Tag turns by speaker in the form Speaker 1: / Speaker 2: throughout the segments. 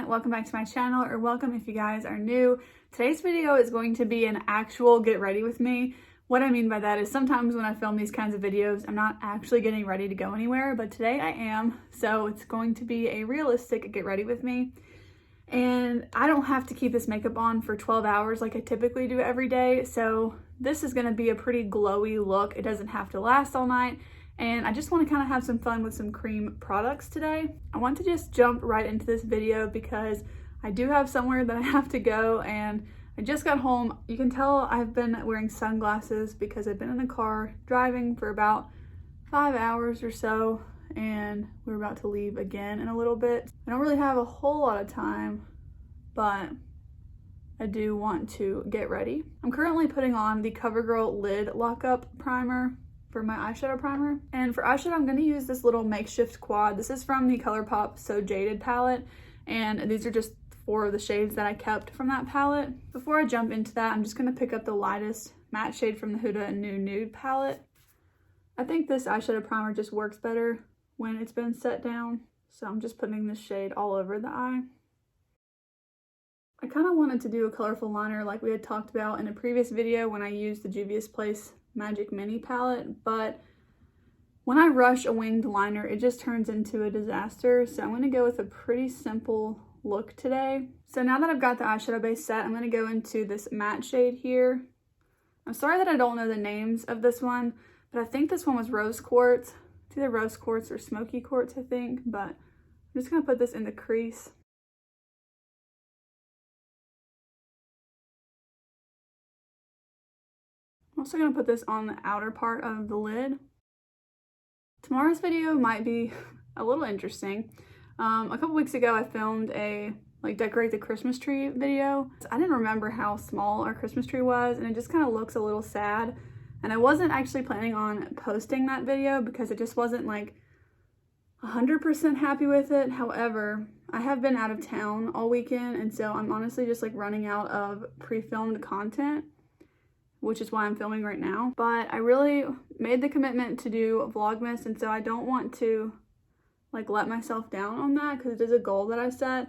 Speaker 1: welcome back to my channel, or welcome if you guys are new. Today's video is going to be an actual get ready with me. What I mean by that is sometimes when I film these kinds of videos, I'm not actually getting ready to go anywhere, but today I am. So it's going to be a realistic get ready with me. And I don't have to keep this makeup on for 12 hours like I typically do every day. So this is gonna be a pretty glowy look. It doesn't have to last all night. And I just want to kind of have some fun with some cream products today. I want to just jump right into this video because I do have somewhere that I have to go, and I just got home. You can tell I've been wearing sunglasses because I've been in the car driving for about 5 hours or so, and we're about to leave again in a little bit. I don't really have a whole lot of time, but I do want to get ready. I'm currently putting on the CoverGirl Lid Lockup Primer for my eyeshadow primer. And for eyeshadow, I'm gonna use this little makeshift quad. This is from the ColourPop So Jaded palette, and these are just 4 of the shades that I kept from that palette. Before I jump into that, I'm just gonna pick up the lightest matte shade from the Huda New Nude palette. I think this eyeshadow primer just works better when it's been set down, so I'm just putting this shade all over the eye. I kind of wanted to do a colorful liner like we had talked about in a previous video when I used the Juvia's Place Magic Mini palette, but when I rush a winged liner, it just turns into a disaster. So I'm going to go with a pretty simple look today. So now that I've got the eyeshadow base set, I'm going to go into this matte shade here. I'm sorry that I don't know the names of this one, but I think this one was Rose Quartz. It's either Rose Quartz or Smoky Quartz, I think, but I'm just going to put this in the crease. I'm also going to put this on the outer part of the lid. Tomorrow's video might be a little interesting. A couple weeks ago I filmed a decorate the Christmas tree video. I didn't remember how small our Christmas tree was, and it just kind of looks a little sad. And I wasn't actually planning on posting that video because it just wasn't like 100% happy with it. However, I have been out of town all weekend, and so I'm honestly just like running out of pre-filmed content, which is why I'm filming right now. But I really made the commitment to do vlogmas, and so I don't want to like let myself down on that because it is a goal that I set.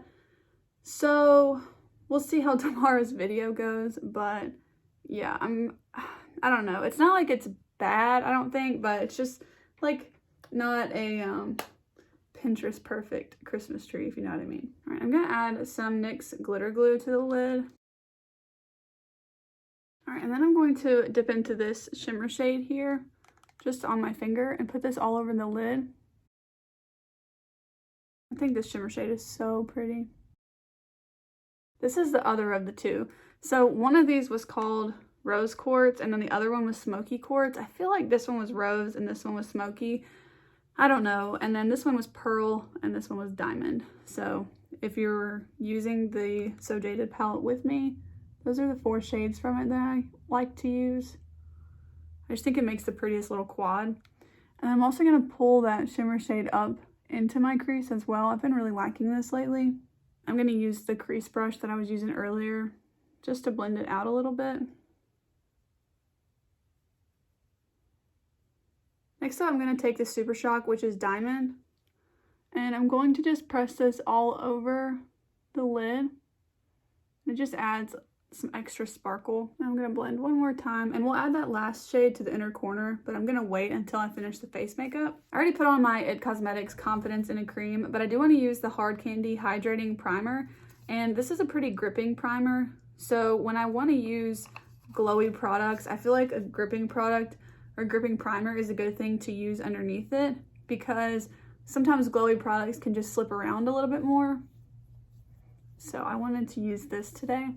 Speaker 1: So we'll see how tomorrow's video goes, but yeah, I don't know. It's not like it's bad, I don't think, but it's just like not a Pinterest perfect Christmas tree, if you know what I mean. All right, I'm gonna add some NYX glitter glue to the lid. All right, and then I'm going to dip into this shimmer shade here, just on my finger, and put this all over the lid. I think this shimmer shade is so pretty. This is the other of the two. So one of these was called Rose Quartz, and then the other one was Smoky Quartz. I feel like this one was Rose and this one was Smoky. I don't know. And then this one was Pearl and this one was Diamond. So if you're using the So Jaded palette with me, those are the 4 shades from it that I like to use. I just think it makes the prettiest little quad. And I'm also going to pull that shimmer shade up into my crease as well. I've been really liking this lately. I'm going to use the crease brush that I was using earlier just to blend it out a little bit. Next up, I'm going to take the Super Shock, which is Diamond, and I'm going to just press this all over the lid. It just adds some extra sparkle. I'm going to blend one more time, and we'll add that last shade to the inner corner, but I'm going to wait until I finish the face makeup. I already put on my IT Cosmetics Confidence in a Cream, but I do want to use the Hard Candy Hydrating Primer, and this is a pretty gripping primer. So when I want to use glowy products, I feel like a gripping product or gripping primer is a good thing to use underneath it, because sometimes glowy products can just slip around a little bit more. So I wanted to use this today.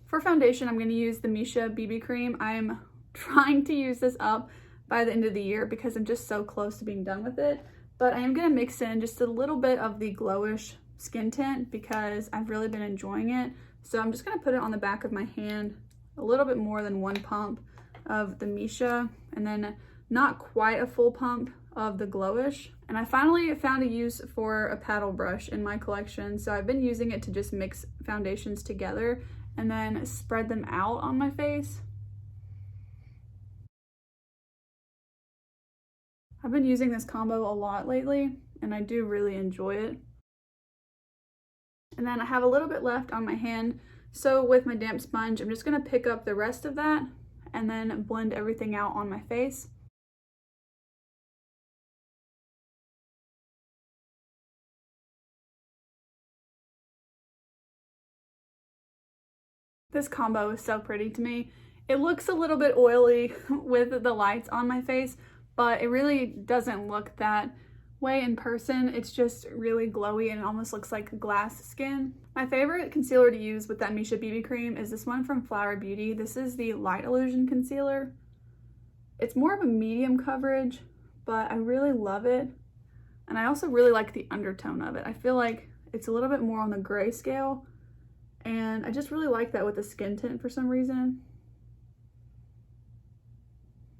Speaker 1: For foundation, I'm going to use the Misha BB Cream. I'm trying to use this up by the end of the year because I'm just so close to being done with it. But I am going to mix in just a little bit of the glowish skin tint because I've really been enjoying it. So I'm just going to put it on the back of my hand, a little bit more than 1 pump of the Misha, and then not quite a full pump of the glowish. And I finally found a use for a paddle brush in my collection. So I've been using it to just mix foundations together and then spread them out on my face. I've been using this combo a lot lately, and I do really enjoy it. And then I have a little bit left on my hand, so with my damp sponge, I'm just going to pick up the rest of that and then blend everything out on my face. This combo is so pretty to me. It looks a little bit oily with the lights on my face, but it really doesn't look that way in person. It's just really glowy and it almost looks like glass skin. My favorite concealer to use with that Misha BB cream is this one from Flower Beauty. This is the Light Illusion Concealer. It's more of a medium coverage, but I really love it. And I also really like the undertone of it. I feel like it's a little bit more on the gray scale, and I just really like that with the skin tint for some reason.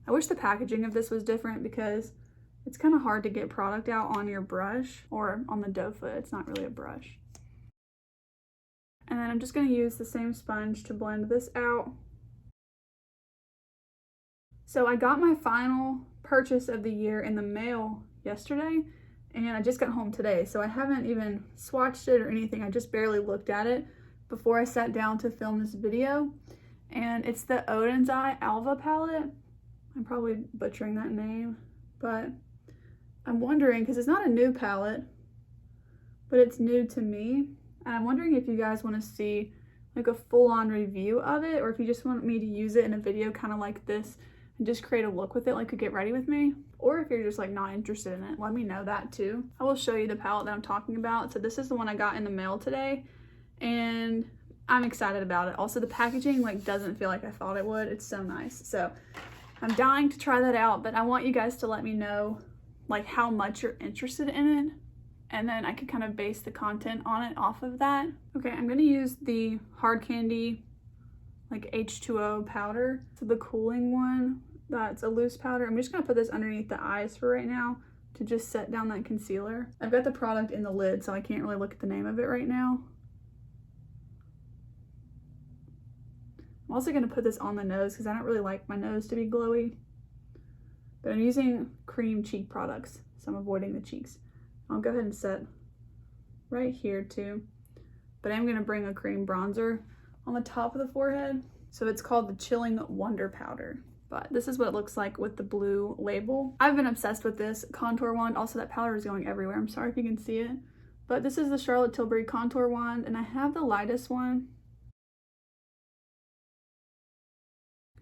Speaker 1: I wish the packaging of this was different because it's kind of hard to get product out on your brush or on the doe foot. It's not really a brush. And then I'm just going to use the same sponge to blend this out. So I got my final purchase of the year in the mail yesterday, and I just got home today. So I haven't even swatched it or anything. I just barely looked at it before I sat down to film this video. And it's the Odin's Eye Alva palette. I'm probably butchering that name, but I'm wondering, because it's not a new palette, but it's new to me. And I'm wondering if you guys want to see like a full-on review of it, or if you just want me to use it in a video kind of like this and just create a look with it like a get ready with me. Or if you're just like not interested in it, let me know that too. I will show you the palette that I'm talking about. So this is the one I got in the mail today, and I'm excited about it. Also, the packaging like doesn't feel like I thought it would. It's so nice. So I'm dying to try that out, but I want you guys to let me know like how much you're interested in it, and then I can kind of base the content on it off of that. Okay, I'm gonna use the Hard Candy like H2O powder. So the cooling one, that's a loose powder. I'm just gonna put this underneath the eyes for right now to just set down that concealer. I've got the product in the lid, so I can't really look at the name of it right now. I'm also gonna put this on the nose because I don't really like my nose to be glowy. But I'm using cream cheek products, so I'm avoiding the cheeks. I'll go ahead and set right here too. But I'm gonna bring a cream bronzer on the top of the forehead. So it's called the Chilling Wonder Powder. But this is what it looks like with the blue label. I've been obsessed with this contour wand. Also, that powder is going everywhere. I'm sorry if you can see it. But this is the Charlotte Tilbury contour wand, and I have the lightest one.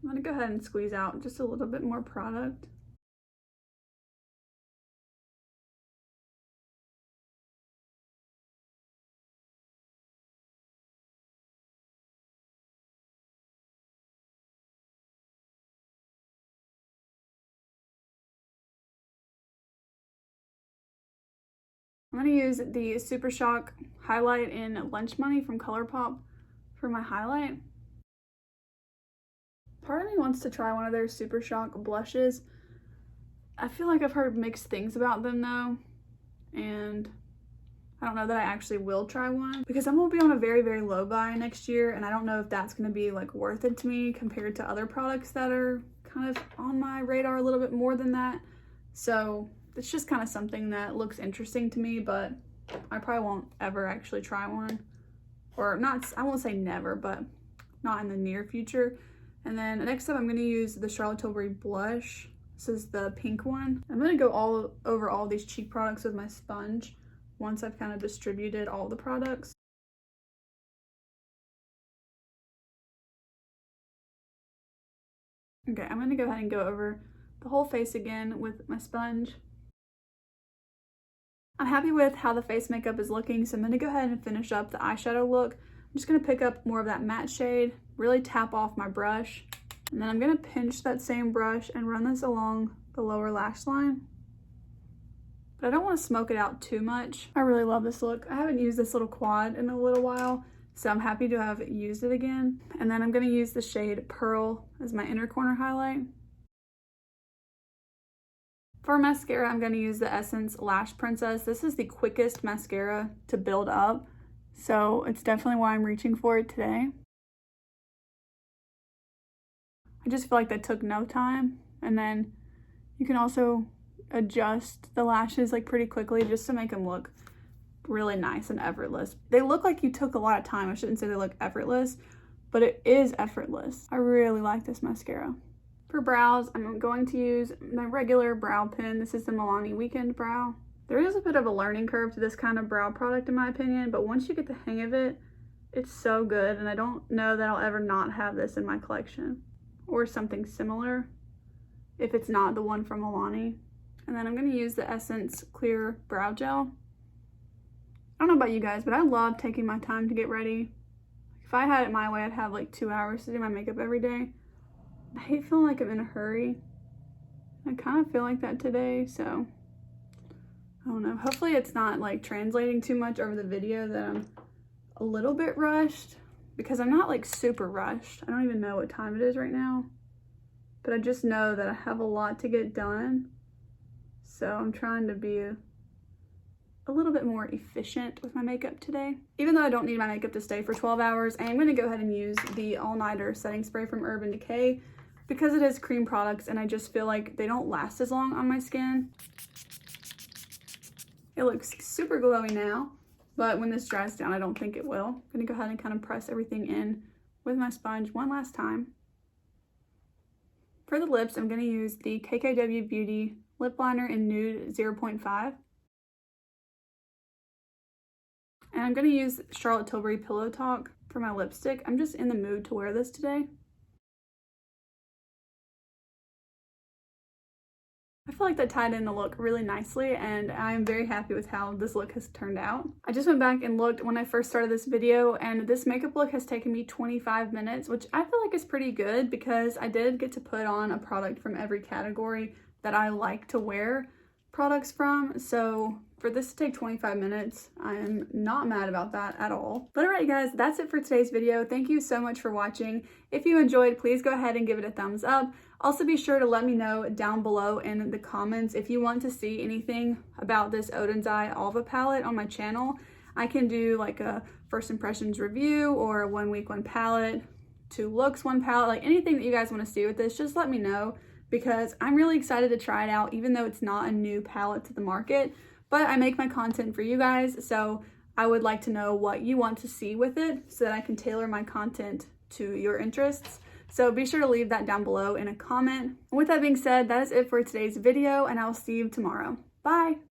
Speaker 1: I'm gonna go ahead and squeeze out just a little bit more product. I'm gonna use the Super Shock highlight in Lunch Money from ColourPop for my highlight. Part of me wants to try one of their Super Shock blushes. I feel like I've heard mixed things about them though, and I don't know that I actually will try one because I'm gonna be on a very, very low buy next year, and I don't know if that's gonna be like worth it to me compared to other products that are kind of on my radar a little bit more than that. So it's just kind of something that looks interesting to me, but I probably won't ever actually try one. Or not, I won't say never, but not in the near future. And then next up, I'm going to use the Charlotte Tilbury blush. This is the pink one. I'm going to go all over all these cheek products with my sponge once I've kind of distributed all the products. Okay, I'm going to go ahead and go over the whole face again with my sponge. I'm happy with how the face makeup is looking, so I'm going to go ahead and finish up the eyeshadow look. I'm just going to pick up more of that matte shade, really tap off my brush, and then I'm going to pinch that same brush and run this along the lower lash line. But I don't want to smoke it out too much. I really love this look. I haven't used this little quad in a little while, so I'm happy to have used it again. And then I'm going to use the shade Pearl as my inner corner highlight. For mascara, I'm going to use the Essence Lash Princess. This is the quickest mascara to build up, so it's definitely why I'm reaching for it today. I just feel like that took no time. And then you can also adjust the lashes like pretty quickly just to make them look really nice and effortless. They look like you took a lot of time. I shouldn't say they look effortless, but it is effortless. I really like this mascara. For brows, I'm going to use my regular brow pen. This is the Milani Weekend Brow. There is a bit of a learning curve to this kind of brow product in my opinion, but once you get the hang of it, it's so good, and I don't know that I'll ever not have this in my collection or something similar if it's not the one from Milani. And then I'm going to use the Essence Clear Brow Gel. I don't know about you guys, but I love taking my time to get ready. If I had it my way, I'd have like 2 hours to do my makeup every day. I hate feeling like I'm in a hurry. I kind of feel like that today, so I don't know. Hopefully it's not like translating too much over the video that I'm a little bit rushed, because I'm not like super rushed. I don't even know what time it is right now, but I just know that I have a lot to get done. So I'm trying to be a little bit more efficient with my makeup today. Even though I don't need my makeup to stay for 12 hours, I am going to go ahead and use the All Nighter setting spray from Urban Decay because it is cream products and I just feel like they don't last as long on my skin. It looks super glowy now, but when this dries down, I don't think it will. I'm going to go ahead and kind of press everything in with my sponge one last time. For the lips, I'm going to use the KKW Beauty Lip Liner in Nude 0.5. And I'm going to use Charlotte Tilbury Pillow Talk for my lipstick. I'm just in the mood to wear this today. I feel like that tied in the look really nicely, and I'm very happy with how this look has turned out. I just went back and looked when I first started this video, and this makeup look has taken me 25 minutes, which I feel like is pretty good because I did get to put on a product from every category that I like to wear products from. So for this to take 25 minutes, I am not mad about that at all. But alright guys, that's it for today's video. Thank you so much for watching. If you enjoyed, please go ahead and give it a thumbs up. Also be sure to let me know down below in the comments if you want to see anything about this Oden's Eye Alva palette on my channel. I can do like a first impressions review or a 1 week 1 palette, 2 looks 1 palette, like anything that you guys want to see with this, just let me know because I'm really excited to try it out even though it's not a new palette to the market. But I make my content for you guys, so I would like to know what you want to see with it so that I can tailor my content to your interests. So be sure to leave that down below in a comment. With that being said, that is it for today's video, and I will see you tomorrow. Bye!